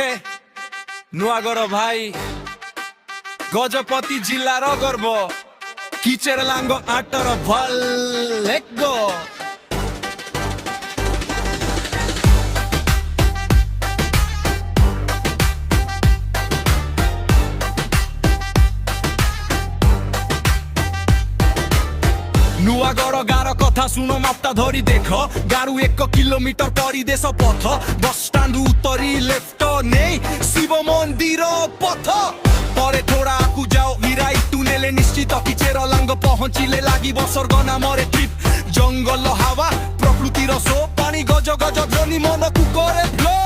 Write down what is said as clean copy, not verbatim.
हे नुआगढ़ भाई गजपति जिल्लार गर्व किचेर लांगो आटर भल्लेगो नुआगढ़ गार कथा शुण मापटा धरी देख गारु 1 किलोमीटर परिदेश पथ बस स्टाण्ड उत्तरी लेफ्ट नहीं शिव मंदिर पथ परे थोड़ा आकु जाओ हिराई टुनेले निश्चित किचेर लांग पहुँचिले लागिब स्वर्ग नामरे ट्रिप जंगल हावा प्रकृतिर शो पानी गज गज ध्वनि मन को करे फ्लो